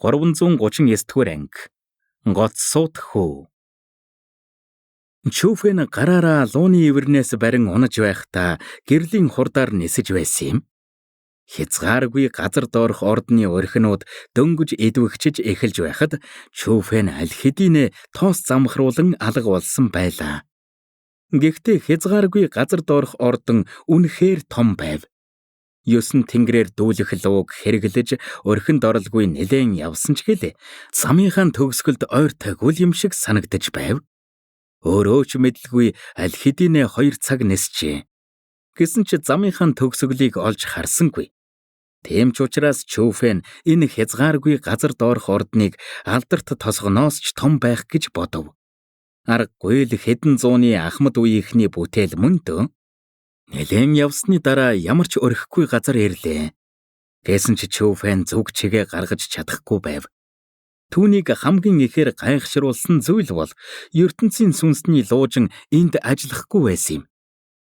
339-р анги. Гоцсууд хүү. Чүфэн гараараа лууны ивэрнээс барин унаж байхдаа гэрлийн хурдаар нисэж байсан юм. Хязгааргүй газар доорх ордны орхинууд дөнгөж эдвэгчиж эхэлж байхад Чүфэн аль хэдийнэ тоос замхруулан алга болсон байлаа. Гэхдээ хязгааргүй газар доорх ордон үнэхээр том байв. Ёсон тэнгэрээр дүүлэх лууг хэрэглэж орхинд оролгүй нэлээн явсан ч гэлээ замынхаа төгсгөлд ойр тагвал юм шиг санагдаж байв. Өөрөө ч мэдлгүй аль хэдийнэ 2 цаг нисжээ. Гэсэн ч замынхаа төгсгөлийг олж харсангүй. Тийм ч учраас Чүфэн энэ хязгааргүй газар доорх ордныг алдарт тосгоноос ч том байх гэж бодов. Аргагүй л хэдэн зууны Ахмад үеийнхний бүтээл мөн дөө. Нэлээн явсны дараа ямар ч орхихгүй газар ирлээ. Гэсэн ч Чүфэн зүг чигээ гаргаж чадахгүй байв. Түүнийг хамгийн ихээр гайхшруулсан зүйл бол ертөнцийн сүнсний луужин энд ажиллахгүй байсан юм.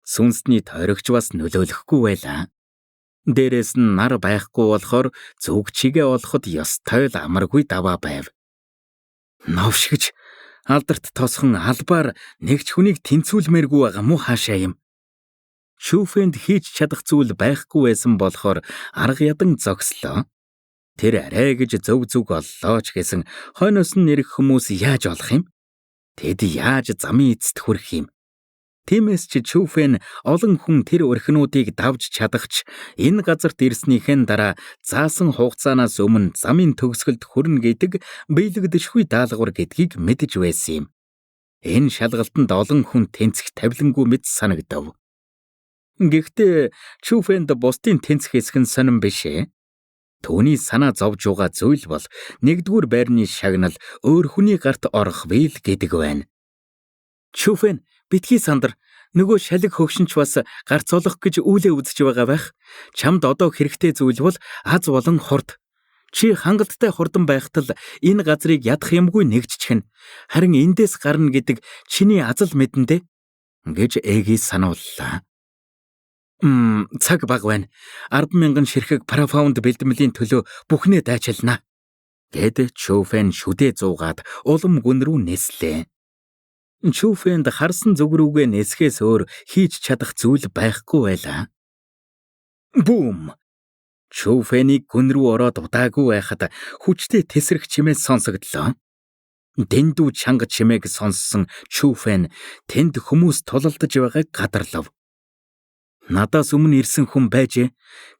Сүнсний тойрогч бас нөлөөлөхгүй байлаа. Дээрээс нь нар байхгүй болохоор зүг чигээ олоход ёстой л амаргүй даваа байв. Новшигч алдарт тосхон албаар нэгч хүнийг тэнцүүлмээргүй байгаа мó хаашаа юм. Чүфэнд хийж чадах зүйл байхгүй байсан болохоор арга ядан зогслоо. Тэр арай гэж зөв оллоо ч гэсэн хойноос нь нэрх хүмүүс яаж олох юм? Тэд яаж замын эцэст хүрэх юм? Тиймээс ч Чүфэн олон хүн тэр орхинуудыг давж чадахч энэ газарт ирснийхэн дараа заасан хугацаанаас өмнө замын төгсгөлд хүрнэ гэдэг биелэгдэшгүй даалгавар гэдгийг мэдэж байсан юм. Энэ шалгалтанд олон хүн тэнцэх тавилангүй мэт санагдав. Гэхдээ Чүфэнд бусдын тэнцэх хэсэг нь сонирн бишээ. Түүний санаа зовж байгаа зүйл бол нэгдүгээр байрны шагнал өөр хүний гарт орох биел гэдэг байна. Чүфэн битгий сандар нөгөө шалиг хөгшинч бас гарцолох гэж үүлээ үзэж байгаа байх. Чамд одоо хэрэгтэй зүйл бол аз болон хурд. Чи хангалттай хурдан байхад л энэ газрыг ядах юмгүй нэгжчихнэ. Харин эндээс гарна гэдэг чиний азал мэдэндээ гэж ээги санууллаа. Цаг баг байна. 10,000 ширхэг парафаунд бэлдмэлийн төлөө бүхнээ дайчилнаа. Гэд Чүфэн шүдээ зуугаад улам гүн рүү нислээ. Чүфэнд харсан зүг рүүгээ нисхээс өөр хийж чадах зүйл байхгүй байлаа. Бүүм! Чүфэнийг гүн рүү ороод удаагүй байхад хүчтэй тесрэх чимээ сонсогдлоо. Дэндүү чанга чимээг сонссон Чүфэн тэнд хүмүүс тулалдаж байгааг гадарлав. Надаас өмнө ирсэн хүн байжээ.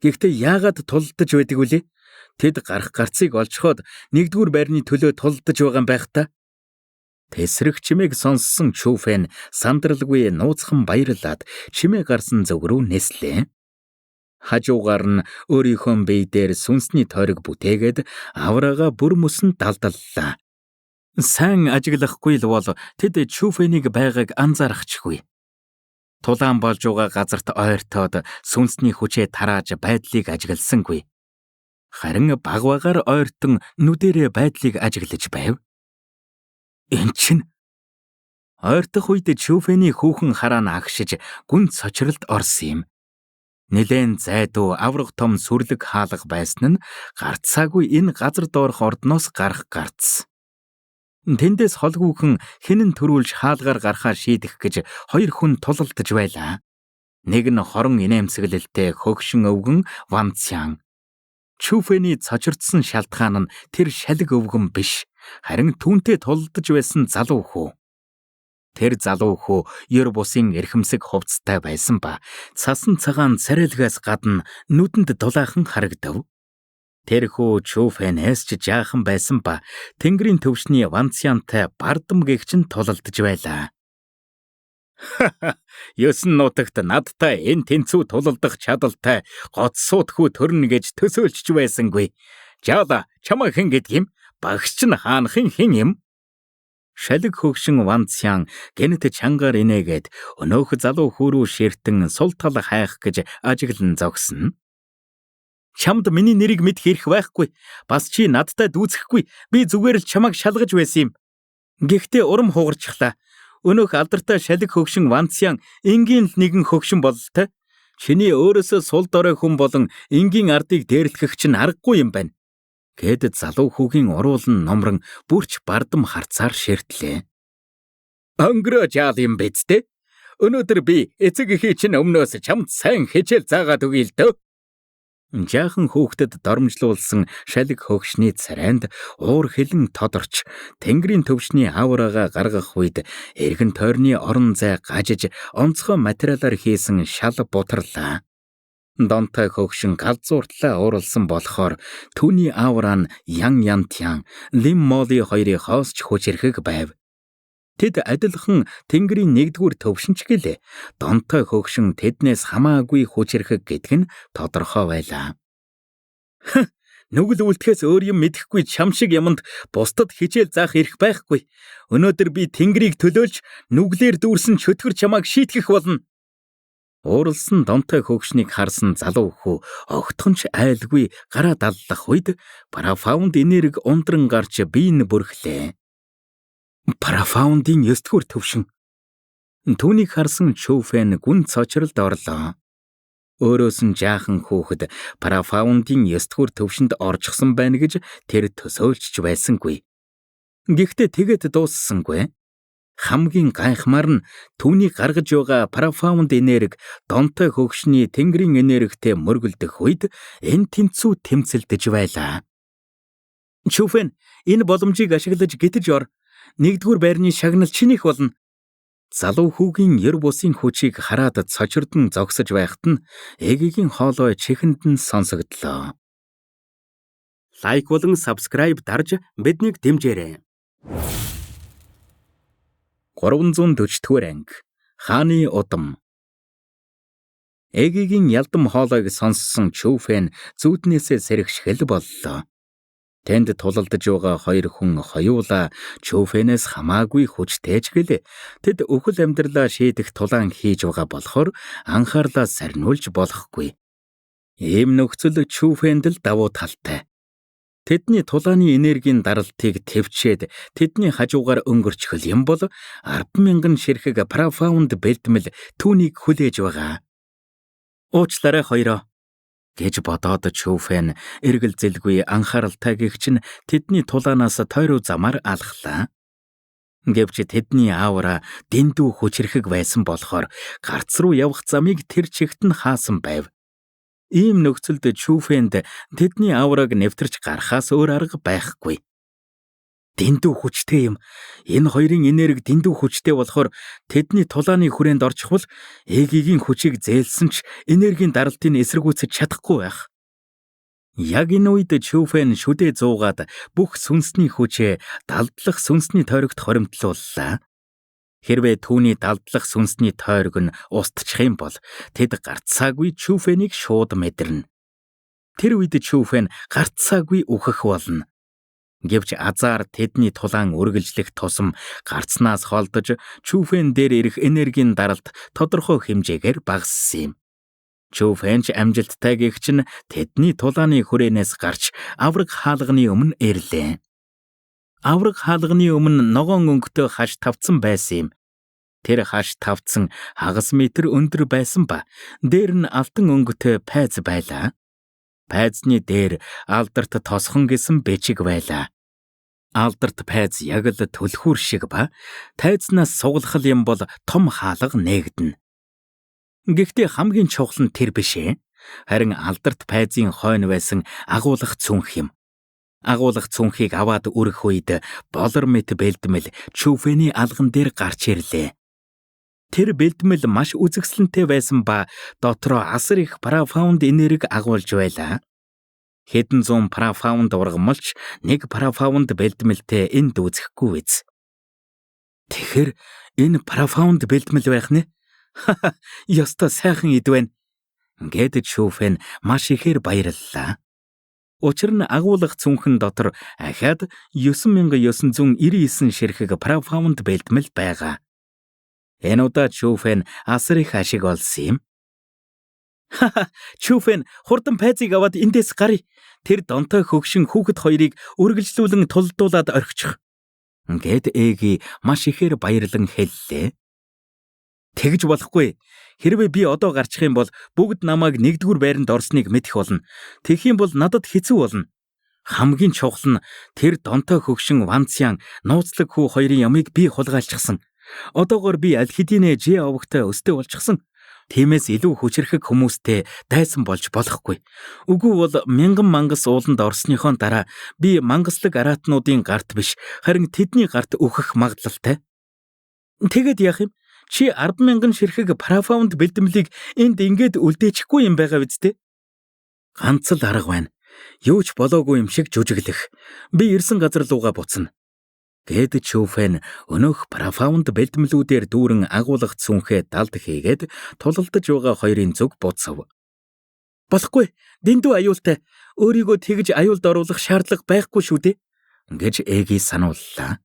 Гэхдээ яагаад тулдаж байдаг вүлээ? Тэд гарах гарцыг олцоход нэгдүгээр байрны төлөө тулдаж байгаа юм байх та. Тэсрэх чимээг сонссон Чүфэн сандралгүй нууцхан баярлаад чимээ гарсан зүг рүү нислээ. Хажуугаар нь өөрийнхөө бие дээр сүнсний тойрог бүтээгээд авраага бүр мөсөн далдаллаа. Сайн ажиглахгүй л бол тэд Чүфэнийг байгааг анзаарахчгүй. Тулаан болж байгаа газарт ойртоод сүнсний хүчээ тарааж байдлыг ажигласангүй. Харин багваагаар ойртон нүдэрээ байдлыг ажиглаж байв. Энд чинь ойртох үед Чүфэний хүүхэн хараа агшиж гүн цочролд орсон юм. Нилээн зайдуу авраг том сүрлэг хаалга байсан нь гарцаагүй энэ газар доорх ордноос гарах гарц. Тэндээс холгүйхэн хинэн төрүүлж хаалгаар гарахаа шийдэх гэж 2 хүн тулалдаж байлаа. Нэг нь хорон инээмсэглэлтэй хөгшин өвгөн Ванцян. Чүфэний цочирдсан шалтгаан нь тэр шалиг өвгөн биш, харин түүнтэй тулалдаж байсан залуу хүү. Тэр залуу хүү ер бусын эрхэмсэг хувцастай байсан ба цасан цагаан царайлгаас гадна нүдэнд дулаахан харагдав. Тэр хүү Чүфэнээс ч жаахан байсан ба тэнгэрийн төвшний Ванцянтай бардам гэгчин тулалдаж байлаа. Ёсон нутагт надтай энэ тэнцүү тулалдах чадалтай гоцсууд хүү төрнө гэж төсөөлж байсангүй. Жаала чамаа хэн гэдэг юм? Багш нь хаанхын хэн юм? Шалиг хөгшин Ванцян гэнэт чангаар инээгээд өнөөх залуу хүү рүү ширтэн сул тал хайх гэж ажиглан зогсно. Чамд миний нэрийг мэдэх эрх байхгүй. Бас чи надтай дүүцэхгүй. Би зүгээр л чамайг шалгаж байсан юм. Гэхдээ урам хугарчихлаа. Өнөөх алдартай шалиг хөгшин Ванцян энгийн л нэгэн хөгшин бололтой. Чиний өөрөөсөө сул дорой хүн болон энгийн ардыг дээрлэхэх чинь аргагүй юм байна. Гэд залуу хүүгийн уруулан номрон бүрч бардам харцаар ширтлээ. Өнгөрөөж яал юм биз дээ? Өнөөдөр би эцэг эхий чинь өмнөөс чамд сайн хичээл заагаад өгье л дөө. Жаахан хүүхдэд дормжлуулсан шалиг хөгшний царайнд уур хилэн тодорч тэнгэрийн төвшний аавраага гаргах үед эргэн тойрны орон зай гажиж онцгой материалаар хийсэн шал бутарлаа. Донтой хөгшин галзууртлаа ууралсан болохоор түүний аавраа нь Ян Янтян, Лим Моли хоёрын хоосч хүчирхэг байв. Тэд адилхан тэнгэрийн нэгдүгээр төвшинч гэлээ. Донтой хөгшин тэднээс хамаагүй хүчирхэг гэдг нь тодорхой байлаа. Нүгэл үлдэхээс өөр юм мэдэхгүй чам шиг юмд бусдад хичээл заах эрх байхгүй. Өнөөдөр би тэнгэрийг төлөөлж нүглээр дүүрсэн чөтгөр чамааг шийтгэх болно. Ууралсан донтой хөгшнийг харсан залуу хүү огтхонч айлгүй гараа даллах үед парафаунд энерги ундран гарч биеийн бүрхлээ. Парафаундын 9-р төвшин. Түүнийг харсан Чүфэн гүн цочролд орлоо. Өөрөөс нь жаахан хүүхэд парафаундын 9-р төвшөнд орчихсон байна гэж тэр төсөөлж байсангүй. Гэхдээ тэгээд дууссангүй. Хамгийн гайхмаар нь түүний гаргаж байгаа парафаунд энерги донтой хөгшний тэнгэрийн энергитэй мөргөлдөх үед энэ тэнцүү тэмцэлдэж байлаа. Чүфэн, энэ боломжийг ашиглаж гитэж ор. Нэгдүгээр байрны шагнал чинийх болно. Залуу хүүгийн ер бусын хүчийг хараад цочирдон зогсож байхад нь ээгийн хоолой чихэнд нь сонсогдлоо. Лайк болон subscribe дарж биднийг дэмжээрэй. 340-р анги. Хааны удам. Ээгийн ялдам хоолойг сонссон Чүфэн зүүднээсээ сэрэгшгэл боллоо. Тэнд тулалдаж байгаа хоёр хүн хоёулаа Чүфэнээс хамаагүй хүчтэйч гэлээ. Тэд өхөл амьдралаа шийдэх тулаан хийж байгаа болохоор анхаарлаа сарниулж болохгүй. Ийм нөхцөл Чүфэнд л давуу талтай. Тэдний тулааны энергийн даралтыг төвчээд тэдний хажуугаар өнгөрчхөл юм бол 10,000 ширхэг парафаунд бэлтгэл түүнийг хүлээж байгаа. Уучлаарай хоёроо гэж бодоод Чүфэн эргэл зэлгүй анхааралтай гихч нь тэдний тулаанаас тойруу замаар алхлаа. Гэвч тэдний аавра дэндүү хүчирхэг байсан болохоор гарц руу явах замыг тэр чигт нь хаасан байв. Ийм нөхцөлд Чүфэнд тэдний аавраг нэвтэрч гарахаас өөр арга байхгүй. Дэндүү хүчтэй юм. Энэ хоёрын энерги дэндүү хүчтэй болохоор тэдний тулааны хүрээнд орчихвол ээгийн хүчийг зээлсэн ч энергийн даралтыг эсэргүүцэж чадахгүй байх. Яг энэ үед Чүфэн шүдээ зуугаад бүх сүнсний хүчээ далдлах сүнсний тойрогт хоримтлууллаа. Хэрвээ түүний далдлах сүнсний тойрог нь устчих юм бол тэд гарцаагүй Чүфэнийг шууд мэдэрнэ. Тэр үед Чүфэн гарцаагүй үхэх болно. Гэвч азар тэдний тулаан үргэлжлэх тусам гарцнаас холдож Чүфэн дээр ирэх энергийн даралт тодорхой хэмжээгээр багассан юм. Чүфэн ч амжилттай гихч нь тэдний тулааны хүрээнээс гарч авраг хаалганы өмнө ирлээ. Авраг хаалганы өмнө ногоон өнгөтэй хаш тавцсан байсан юм. Тэр хаш тавцсан хагас метр өндөр байсан ба дээр нь алтан өнгөтэй пайз байлаа. Пайзны дээр алдарт тосхон гэсэн бичиг байлаа. Алдарт пайз яг л түлхүүр шиг ба тайзнаас суглахал юм бол том хаалга нээгдэнэ. Гэхдээ хамгийн чухал нь тэр биш ээ. Харин алдарт пайзын хойно байсан агуулгах цүнх юм. Агуулгах цүнхийг аваад үрэх үед болор мэт бэлдмэл Чүфэний алган дээр гарч ирлээ. Тэр бэлдмэл маш үзэсгэлэнтэй байсан ба дотроо асар их парафаунд энерги агуулж байлаа. Хэдэн зуун парафаунд ургамалч нэг парафаунд бэлдмэлтэй энд үзэхгүй биз. Тэгэхэр энэ парафаунд бэлдмэл байх нэ? Ёстой сайхан эд байна. Гэд Чүфэн маш ихээр баярллаа. Учир нь агуулгах цүнхэн дотор ахаад 9,999 ширхэг парафаунд бэлдмэл байгаа. Энэ удаа Чүфэн асар их ашиг олсон юм. Чүфэн хурдан пайзыг аваад эндээс гарыг. Тэр донтой хөгшин хүүхэд хоёрыг үргэлжлүүлэн тулдуулаад орхичих. Гэд ээги маш ихээр баярлан хэллээ. Тэгж болохгүй. Хэрвээ би одоо гарчих юм бол бүгд намайг нэгдүгээр байранд орсныг мэдэх болно. Тэгэх юм бол надад хэцүү болно. Хамгийн чухал нь тэр донтой хөгшин Ванцян нууцлаг хүү хоёрын ямыг би хулгайлчихсан. Одоогоор би аль хэдийнэ Жи овогтой өстэй болчихсон. Тиймээс илүү хүчрэхэг хүмүүстэй дайсан болж болохгүй. Үгүй бол мянган мангас ууланд орсныхоо дараа би мангаслаг араатнуудын гарт биш, харин тэдний гарт өөхөх магадлалтай. Тэгэд яах юм? Чи 10,000 ширхэг парафаунд бэлтгэлийг энд ингээд үлдээчихгүй юм байгаа биз дээ? Ганц л арга байна. Юу ч болоогүй юм шиг жүжиглэх. Би ирсэн газар руугаа буцна. Гэд Чүфэн өнөөх парафаунд бэлтгэлүүдээр дүүрэн агуулгах цүнхээ далд хийгээд тулалдаж байгаа хоёрын зүг буцав. Болохгүй. Дэндүү аюултай. Өөрийгөө тэгж аюулд оруулах шаардлага байхгүй шүү дээ. Гэж Эги санууллаа.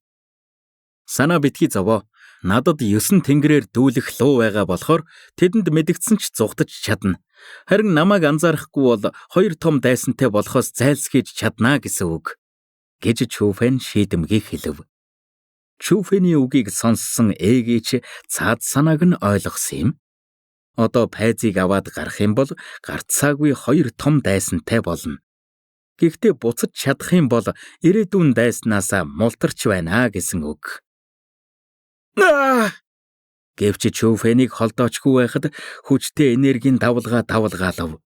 Санаа битгий зовоо. Надад 9 тэнгэрээр дүүлэх луу байгаа болохоор тэдэнд мэдгдсэн ч зугтаж чадна. Харин намайг анзаарахгүй бол 2 том дайсантай болохоос зайлсхийж чаднаа гэсэн үг. Гэж Чүфэн шийдэмгий хэлв. Чүфэний үгийг сонссон Эгич цаад санааг нь ойлгосон юм. Одоо пайзыг аваад гарах юм бол гарцаагүй 2 том дайсантай болно. Гэхдээ буцаж чадах юм бол ирээдүйн дайснаасаа мултарч байна гэсэн үг. Гэвч Чүфэнийг холдоочгүй байхад хүчтэй энергийн давалгаалав.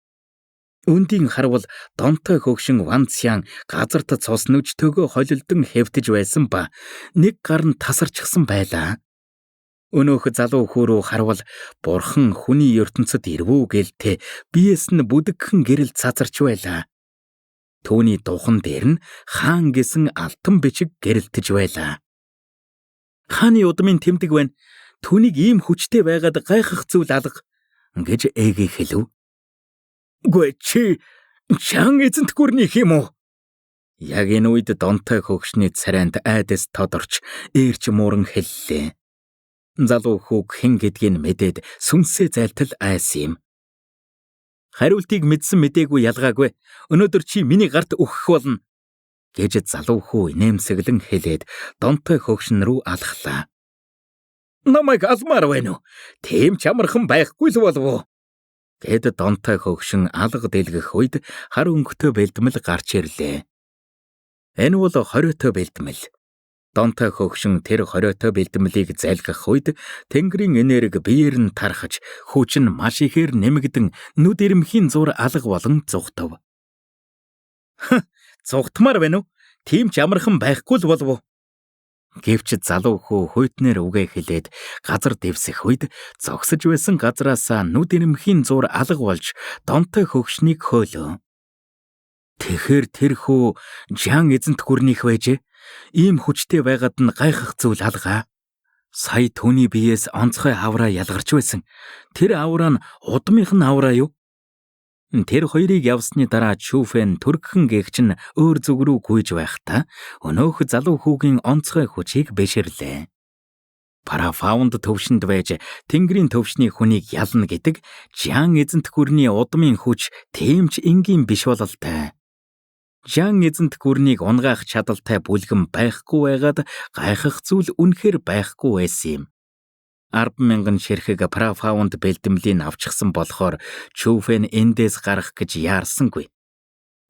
Үндийн харвал донтой хөгшин Ванцян газарт цус нүжтөөгөө холилдон хэвтэж байсан ба нэг гар нь тасарчихсан байлаа. Өнөөх залуу хүү рүү харвал бурхан хүний ертөнцид ирвүү гэлтэй биес нь бүдэгхэн гэрэл цацарч байлаа. Түүний духан дээр нь хаан гэсэн алтан бичиг гэрэлтэж байлаа. Хааны удмын тэмдэг байна. Түүнийг ийм хүчтэй байгаад гайхах зүйл алга. Гэж Эги хэлв. Гүй чи чан эзэнт гүрнийх юм уу? Яг энэ үед донтой хөгшний царайнд айдас тодорч ээрч мууран хэллээ. Залуу хүүг хэн гэдгийг мэдээд сүнсээ зайлтал айсан юм. Хариултыг мэдсэн мэдээгүй ялгаагүй. Өнөөдөр чи миний гарт өгөх болно. Гэж залуу хүү инээмсэглэн хэлээд донтой хөгшин рүү алхлаа. Намайг алмаар байна уу? Тийм ч амархан байхгүй л болов уу? Гэд донтой хөгшин алга дэлгэх үед хар өнгөтэй бэлтгэл гарч ирлээ. Энэ бол хориотой бэлтгэл. Донтой хөгшин тэр хориотой бэлтгэлийг зайлгах үед тэнгэрийн энерги биеэр нь тархаж хүч нь маш ихээр нэмэгдэн нүд ирмхийн зур алга болон зүгтв. Зүгтмаар байна уу? Тийм ч амархан байхгүй л болов уу? Гэвч залуу хүү хуйтнэр үгээ хэлээд газар дэвсэх үед зогсож байсан газраасаа нүд ирмхийн зур алга болж донтой хөгшнийг хөөлөө. Тэгэхэр тэр хүү Жан эзэнт гүрнийх байжээ. Ийм хүчтэй байгаад нь гайхах зүйл алгаа. Сая түүний биеэс онцгой авраа ялгарч байсан. Тэр авраа нь удмынх нь авраа юу? Тэр хоёрыг явсны дараа Чүфэн төргхэн гэгч нь өөр зүг рүү гүйж байхдаа өнөөх залуу хүүгийн онцгой хүчийг бэшэрлээ. Парафаунд төвшөнд байж тэнгэрийн төвшний хүнийг ялна гэдэг Жан эзэнт гүрний удмын хүч тийм ч энгийн биш бололтой. Жан эзэнт гүрнийг унгаах чадaltaй бүлгэн байхгүй байгаад гайхах зүйл үнэхээр байхгүй байсан юм. 10,000 ширхэг парафаунд бэлтгэлийг авчихсан болохоор Чүфэн эндээс гарах гэж яарсангүй.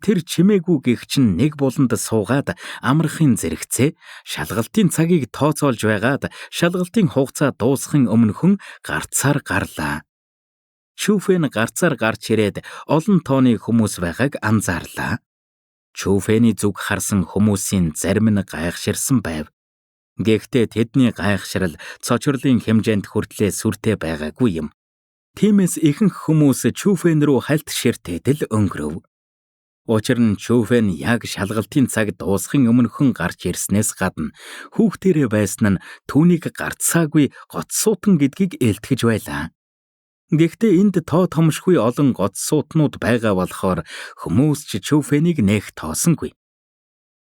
Тэр чимээгүй гэгч нь нэг буланд суугаад амархын зэрэгцээ шалгалтын цагийг тооцоолж байгаад шалгалтын хугацаа дуусахын өмнөхөн гарцаар гарлаа. Чүфэн гарцаар гарч ирээд олон тооны хүмүүс байгааг анзаарлаа. Чүфэний зүг харсан хүмүүсийн зарим нь гайхширсан байв. Гэхдээ тэдний гайхшрал цочрлын хэмжээнд хүртлээ сүртэй байгаагүй юм. Тиймээс ихэнх хүмүүс Чүфэн рүү хальт ширтээдэл өнгөрөв. Учир нь Чүфэн яг шалгалтын цаг дуусахын өмнөхөн гарч ирснээс гадна хүүхдэрээ байсан нь түүнийг гарцаагүй гоцсуутан гэдгийг илтгэж байлаа. Гэхдээ энд тоо томшгүй олон гоцсуутнууд байгаа болохоор хүмүүс ч Чүфэнийг нээх тоосонгүй.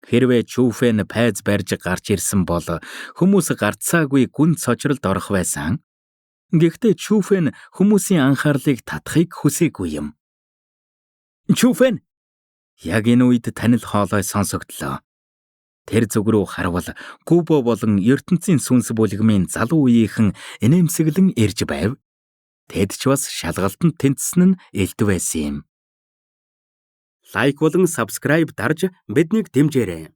Хэрвээ Чүфэн пайз барьж гарч ирсэн бол хүмүүс гарцаагүй гүн цочролд орох байсан. Гэхдээ Чүфэн хүмүүсийн анхаарлыг татахыг хүсээгүй юм. Чүфэн! Яг энэ үед танил хоолой сонсогдлоо. Тэр зүг рүү харвал Гүбо болон ертөнцийн сүнс бүлгмийн залуу үеийнхэн инээмсэглэн ирж байв. Тэд ч бас шалгалтанд тэнцсэн нь элдв байсан юм. Лайк болон subscribe дарж биднийг дэмжээрэй.